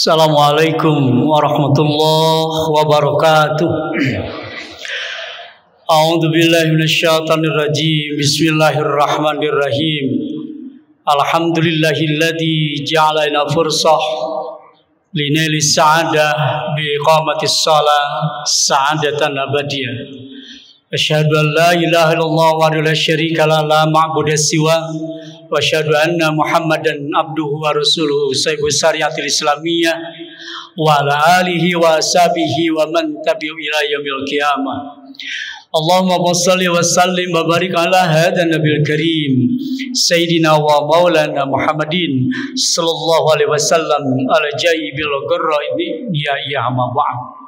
Assalamualaikum warahmatullahi wabarakatuh. A'udzu billahi minasyaitonir rajim. Bismillahirrahmanirrahim. Alhamdulillahilladzi ja'ala lana fursah linaili sa'adah bi iqamatis shalah sa'adatan abadiyah. Asyhadu an la ilaha illallah wa la syarika la ma'budu siwa wa asyhadu anna Muhammadan abduhu wa rasuluhu sahibu syariatil islamiyah wa ala alihi wa ashabihi wa man tabi'u ila yaumil qiyamah. Allahumma shalli wa sallim wa barik ala hadan nabiyil karim sayyidina wa maulana Muhammadin sallallahu alaihi wasallam ala jaybil gharra ya amma ba'd.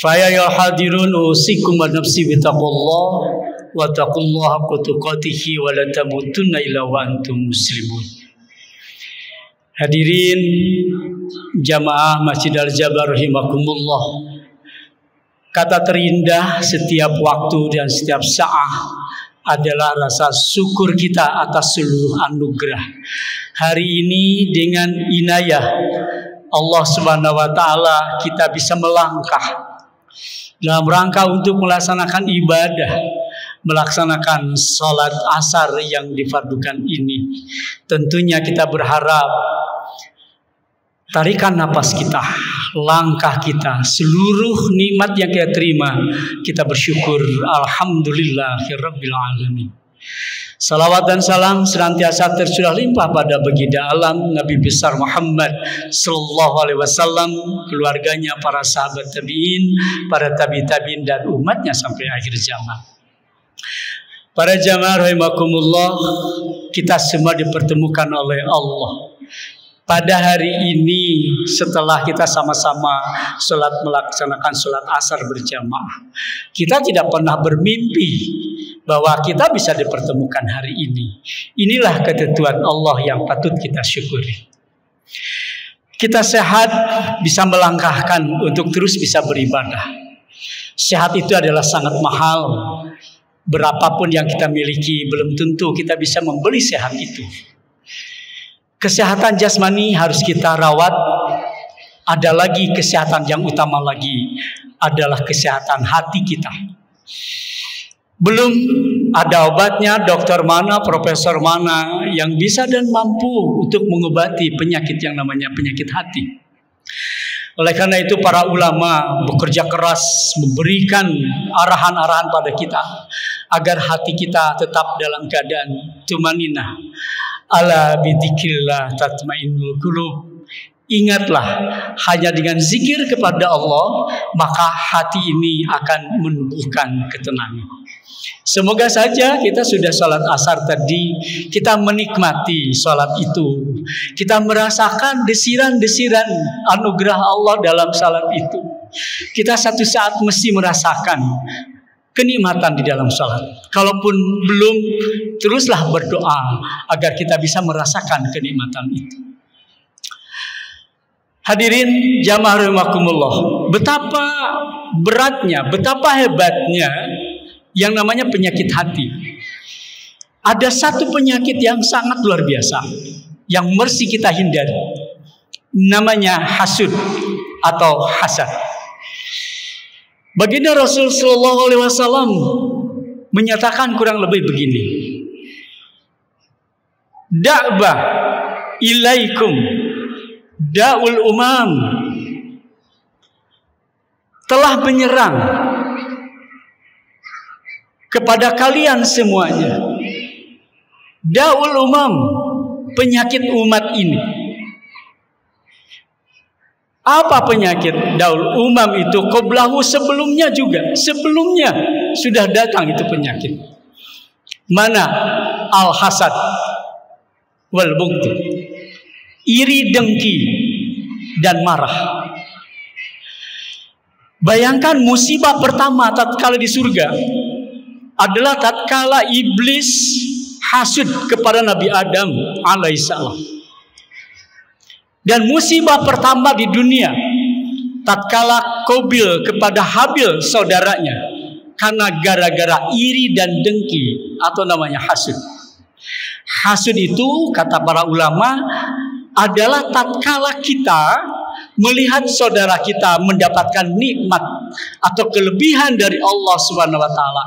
Faya ya hadirun usikum wa nafsi bitaqullah wa taqullaha haqqa tuqatih wa la tamutunna illa wa antum muslimun. Hadirin jamaah Masjid Al-Jabar rahimakumullah. Kata terindah setiap waktu dan setiap saat adalah rasa syukur kita atas seluruh anugerah. Hari ini dengan inayah Allah Subhanahu wa taala kita bisa melangkah dalam rangka untuk melaksanakan ibadah, melaksanakan salat asar yang difardukan ini. Tentunya kita berharap tarikan napas kita, langkah kita, seluruh nikmat yang kita terima, kita bersyukur alhamdulillahirabbil alamin. Salawat dan salam senantiasa tercurah limpah pada baginda alam Nabi besar Muhammad sallallahu alaihi wasallam, keluarganya, para sahabat tabi'in, para tabi'in dan umatnya sampai akhir zaman. Para jamaah rahimakumullah, kita semua dipertemukan oleh Allah pada hari ini setelah kita sama-sama melaksanakan sholat asar berjamaah. Kita tidak pernah bermimpi bahwa kita bisa dipertemukan hari ini. Inilah ketentuan Allah yang patut kita syukuri. Kita sehat, bisa melangkahkan untuk terus bisa beribadah. Sehat itu adalah sangat mahal. Berapapun yang kita miliki, belum tentu kita bisa membeli sehat itu. Kesehatan jasmani harus kita rawat. Ada lagi kesehatan yang utama lagi, adalah kesehatan hati kita. Belum ada obatnya, dokter mana, profesor mana yang bisa dan mampu untuk mengobati penyakit yang namanya penyakit hati. Oleh karena itu para ulama bekerja keras memberikan arahan-arahan pada kita agar hati kita tetap dalam keadaan tumaninah. Ala bidzikrillah tatmainnul qulub. Ingatlah, hanya dengan zikir kepada Allah maka hati ini akan menumbuhkan ketenangan. Semoga saja kita sudah sholat asar tadi, kita menikmati sholat itu, kita merasakan desiran-desiran anugerah Allah dalam sholat itu. Kita satu saat mesti merasakan kenikmatan di dalam sholat. Kalaupun belum, teruslah berdoa agar kita bisa merasakan kenikmatan itu. Hadirin jamaah rahimakumullah, betapa beratnya, betapa hebatnya yang namanya penyakit hati. Ada satu penyakit yang sangat luar biasa yang mesti kita hindari. Namanya hasud atau hasad. Baginda Rasul sallallahu alaihi wasallam menyatakan kurang lebih begini. Da'ba ilaikum da'ul umam, telah menyerang kepada kalian semuanya da'ul umam, penyakit umat ini. Apa penyakit daul umam itu? Qoblahu, sebelumnya juga, sebelumnya sudah datang itu penyakit. Mana? Al-hasad wal bughdh, iri, dengki dan marah. Bayangkan musibah pertama tatkala di surga adalah tatkala iblis hasud kepada Nabi Adam alaihissalam. Dan musibah pertama di dunia tatkala Qabil kepada Habil saudaranya karena gara-gara iri dan dengki atau namanya hasud. Hasud itu kata para ulama adalah tatkala kita melihat saudara kita mendapatkan nikmat atau kelebihan dari Allah Subhanahu wa taala,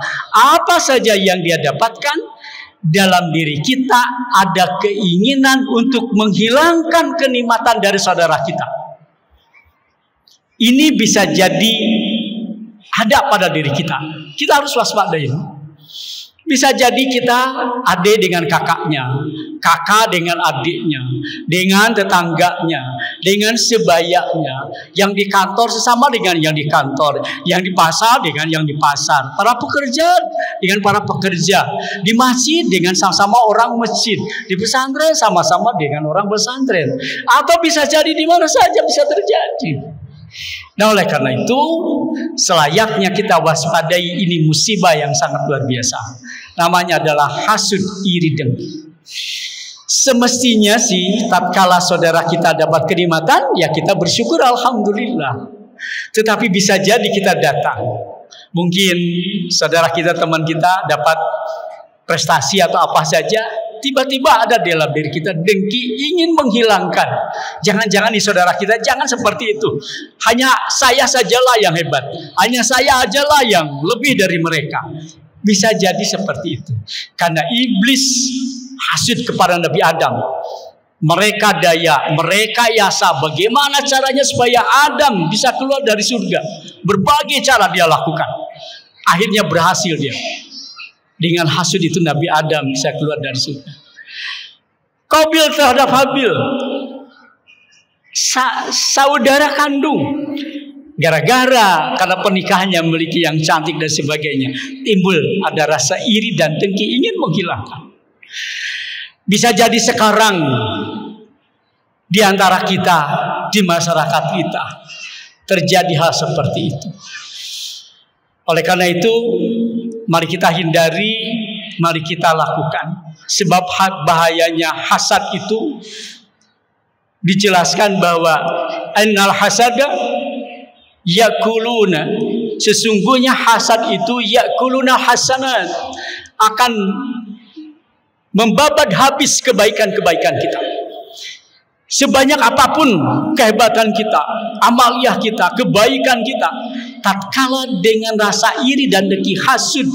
apa saja yang dia dapatkan, dalam diri kita ada keinginan untuk menghilangkan kenikmatan dari saudara kita. Ini bisa jadi ada pada diri kita. Kita harus waspadai. Bisa jadi kita adik dengan kakaknya, kakak dengan adiknya, dengan tetangganya, dengan sebayanya, yang di kantor sesama dengan yang di kantor, yang di pasar dengan yang di pasar, para pekerja dengan para pekerja, di masjid dengan sama-sama orang masjid, di pesantren sama-sama dengan orang pesantren, atau bisa jadi di mana saja bisa terjadi. Nah, oleh karena itu selayaknya kita waspadai ini musibah yang sangat luar biasa. Namanya adalah hasud, iri, dengki. Semestinya sih tatkala saudara kita dapat kenikmatan, ya kita bersyukur alhamdulillah. Tetapi bisa jadi kita datang, mungkin saudara kita, teman kita dapat prestasi atau apa saja, tiba-tiba ada dalam diri kita dengki, ingin menghilangkan. Jangan-jangan nih saudara kita, jangan seperti itu. Hanya saya sajalah yang hebat, hanya saya ajalah yang lebih dari mereka. Bisa jadi seperti itu. Karena iblis hasud kepada Nabi Adam. Mereka daya, mereka yasa bagaimana caranya supaya Adam bisa keluar dari surga. Berbagai cara dia lakukan. Akhirnya berhasil dia. Dengan hasud itu Nabi Adam bisa keluar dari surga. Qabil terhadap Habil, saudara kandung. Gara-gara karena pernikahannya memiliki yang cantik dan sebagainya, timbul ada rasa iri dan dengki, ingin menghilangkan. Bisa jadi sekarang di antara kita, di masyarakat kita terjadi hal seperti itu. Oleh karena itu, mari kita hindari, mari kita lakukan. Sebab bahayanya hasad itu dijelaskan bahwa annal hasada yakuluna, sesungguhnya hasad itu yakuluna hasanat, akan membabat habis kebaikan-kebaikan kita. Sebanyak apapun kehebatan kita, amaliah kita, kebaikan kita, tatkala dengan rasa iri dan dengki, hasud,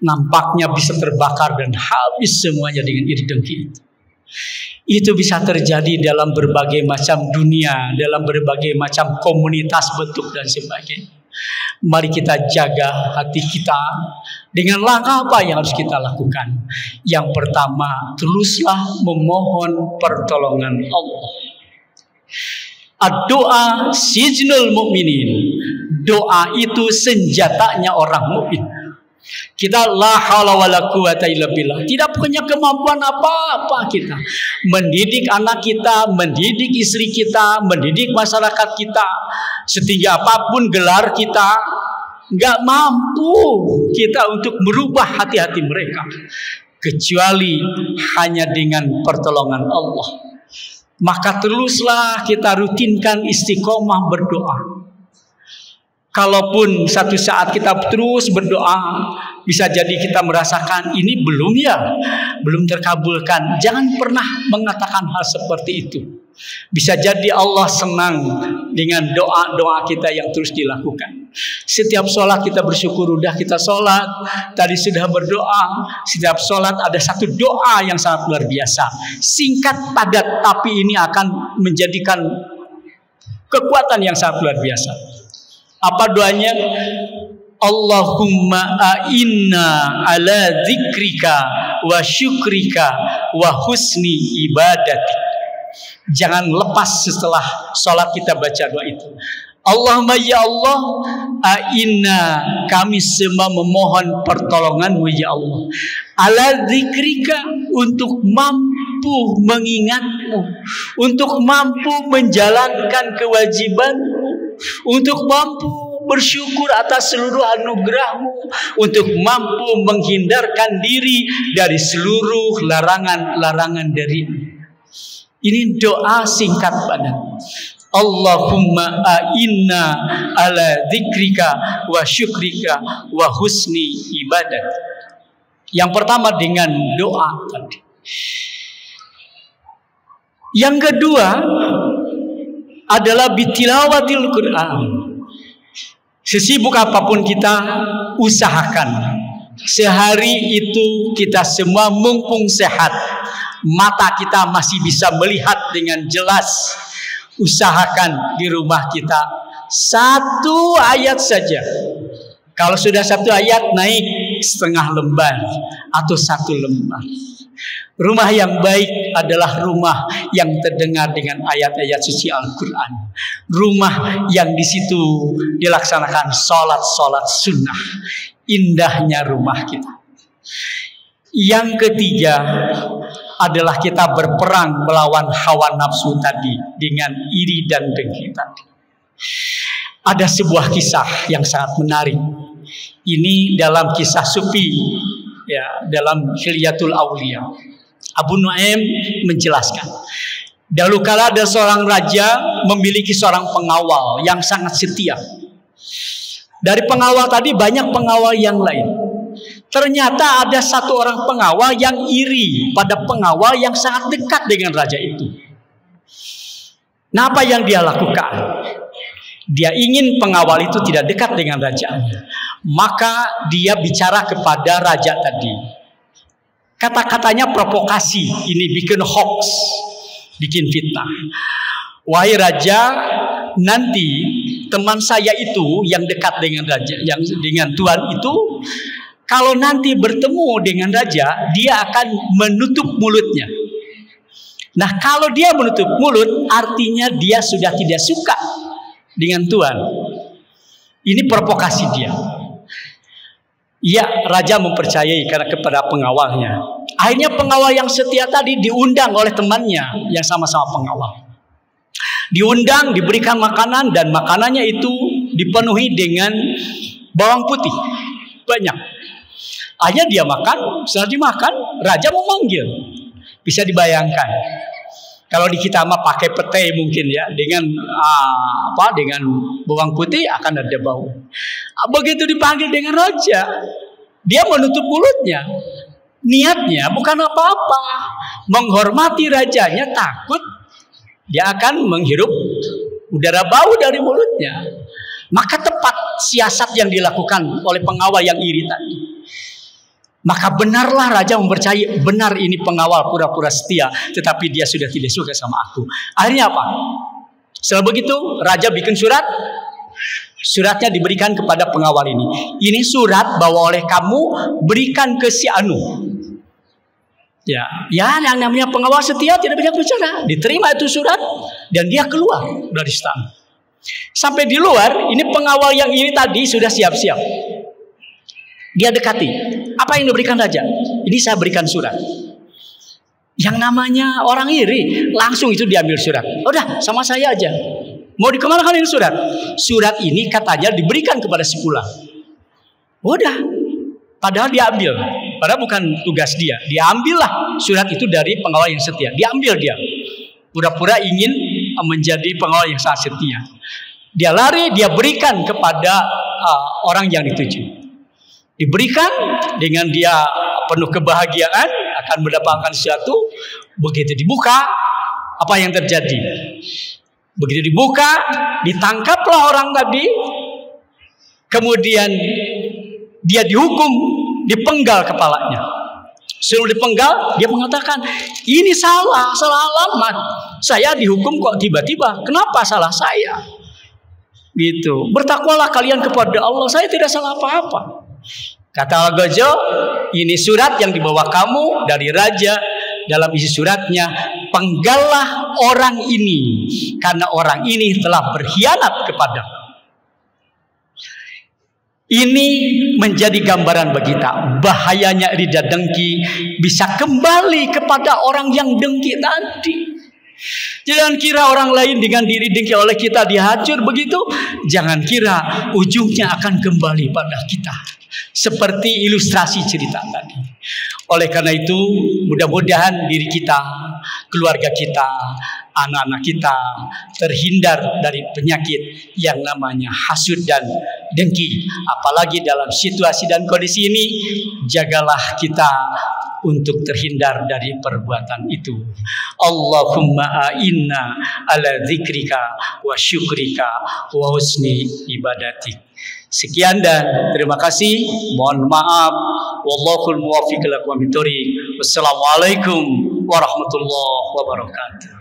nampaknya bisa terbakar dan habis semuanya dengan iri dengki itu. Itu bisa terjadi dalam berbagai macam dunia, dalam berbagai macam komunitas, bentuk dan sebagainya. Mari kita jaga hati kita dengan langkah apa yang harus kita lakukan. Yang pertama, teruslah memohon pertolongan Allah. Ad-doa sijnul mu'minin. Doa itu senjatanya orang mukmin. Kita la haula wala quwata illa billah. Tidak punya kemampuan apa-apa kita. Mendidik anak kita, mendidik istri kita, mendidik masyarakat kita, setinggi apapun gelar kita, nggak mampu kita untuk merubah hati-hati mereka, kecuali hanya dengan pertolongan Allah. Maka teruslah kita rutinkan istiqomah berdoa. Kalaupun satu saat kita terus berdoa, bisa jadi kita merasakan ini belum terkabulkan. Jangan pernah mengatakan hal seperti itu. Bisa jadi Allah senang dengan doa-doa kita yang terus dilakukan. Setiap sholat kita bersyukur, udah kita sholat, tadi sudah berdoa. Setiap sholat ada satu doa yang sangat luar biasa, singkat, padat, tapi ini akan menjadikan kekuatan yang sangat luar biasa. Apa doanya? Allahumma a'inna ala dzikrika wa syukrika wa husni ibadati. Jangan lepas setelah sholat kita baca doa itu. Allahumma ya Allah, a'inna, kami semua memohon pertolonganmu ya Allah, ala dzikrika, untuk mampu mengingatmu, untuk mampu menjalankan kewajibanmu, untuk mampu bersyukur atas seluruh anugerahmu, untuk mampu menghindarkan diri dari seluruh larangan-larangan darimu. Ini doa singkat padat. Allahumma a'inna ala dzikrika wa syukrika wa husni ibadat. Yang pertama dengan doa tadi. Yang kedua, adalah bitilawatil Quran. Sesibuk apapun kita, usahakan sehari itu kita semua mumpung sehat, mata kita masih bisa melihat dengan jelas, usahakan di rumah kita 1 ayat saja. Kalau sudah 1 ayat, naik setengah lembar atau 1 lembar. Rumah yang baik adalah rumah yang terdengar dengan ayat-ayat suci Al-Quran. Rumah yang di situ dilaksanakan sholat sunnah. Indahnya rumah kita. Yang ketiga adalah kita berperang melawan hawa nafsu tadi dengan iri dan dengki tadi. Ada sebuah kisah yang sangat menarik. Ini dalam kisah Sufi, ya, dalam Hilyatul Aulia. Abu Nuaim menjelaskan, dahulu kala ada seorang raja memiliki seorang pengawal yang sangat setia. Dari pengawal tadi banyak pengawal yang lain. Ternyata ada satu orang pengawal yang iri pada pengawal yang sangat dekat dengan raja itu. Nah, apa yang dia lakukan? Dia ingin pengawal itu tidak dekat dengan rajanya. Maka dia bicara kepada raja tadi. Kata-katanya provokasi, ini bikin hoax, bikin fitnah. Wahai raja, nanti teman saya itu yang dekat dengan raja, yang dengan tuan itu, kalau nanti bertemu dengan raja, dia akan menutup mulutnya. Nah, kalau dia menutup mulut, artinya dia sudah tidak suka dengan tuan. Ini provokasi dia. Ya, raja mempercayai karena kepada pengawalnya. Akhirnya pengawal yang setia tadi diundang oleh temannya yang sama-sama pengawal. Diundang, diberikan makanan, dan makanannya itu dipenuhi dengan bawang putih banyak. Akhirnya dia makan. Setelah dimakan, raja memanggil. Bisa dibayangkan. Kalau di kita mah pakai pete mungkin ya, dengan dengan bawang putih akan ada bau. Begitu dipanggil dengan raja, dia menutup mulutnya. Niatnya bukan apa-apa, menghormati rajanya, takut dia akan menghirup udara bau dari mulutnya. Maka tepat siasat yang dilakukan oleh pengawal yang iri tadi. Maka benarlah raja mempercayai, benar ini pengawal pura-pura setia, tetapi dia sudah tidak suka sama aku. Akhirnya apa? Setelah begitu, raja bikin surat. Suratnya diberikan kepada pengawal ini. Ini surat bawa oleh kamu, berikan ke si Anu. Ya, yang namanya pengawal setia tidak banyak bicara. Diterima itu surat dan dia keluar dari istana. Sampai di luar, ini pengawal yang ini tadi sudah siap-siap. Dia dekati. Apa yang diberikan raja? Ini saya berikan surat. Yang namanya orang iri, langsung itu diambil surat. Udah, sama saya aja. Mau dikemanakan ini surat? Surat ini katanya diberikan kepada si Fulan. Udah, padahal diambil. Padahal bukan tugas dia. Diambillah surat itu dari pengawal yang setia. Diambil dia. Pura-pura ingin menjadi pengawal yang sangat setia. Dia lari, dia berikan kepada orang yang dituju. Diberikan dengan dia penuh kebahagiaan akan mendapatkan sesuatu. Begitu dibuka, apa yang terjadi? Begitu dibuka, ditangkaplah orang tadi. Kemudian dia dihukum, dipenggal kepalanya. Sebelum dipenggal, dia mengatakan, ini salah alamat. Saya dihukum kok tiba-tiba. Kenapa salah saya? Gitu. Bertakwalah kalian kepada Allah. Saya tidak salah apa-apa. Kata Al-Ghazali, ini surat yang dibawa kamu dari raja. Dalam isi suratnya, penggallah orang ini karena orang ini telah berkhianat kepada. Ini menjadi gambaran bagi kita. Bahayanya iri dan dengki bisa kembali kepada orang yang dengki tadi. Jangan kira orang lain dengan diri dengki oleh kita dihancur begitu. Jangan kira ujungnya akan kembali pada kita. Seperti ilustrasi cerita tadi. Oleh karena itu, mudah-mudahan diri kita, keluarga kita, anak-anak kita terhindar dari penyakit yang namanya hasud dan dengki. Apalagi dalam situasi dan kondisi ini, jagalah kita untuk terhindar dari perbuatan itu. Allahumma a'inna ala dzikrika wa syukrika wa husni ibadatik. Sekian dan terima kasih. Mohon maaf. Wallahul muwaffiq ila aqwamit thoriq. Wassalamualaikum warahmatullahi wabarakatuh.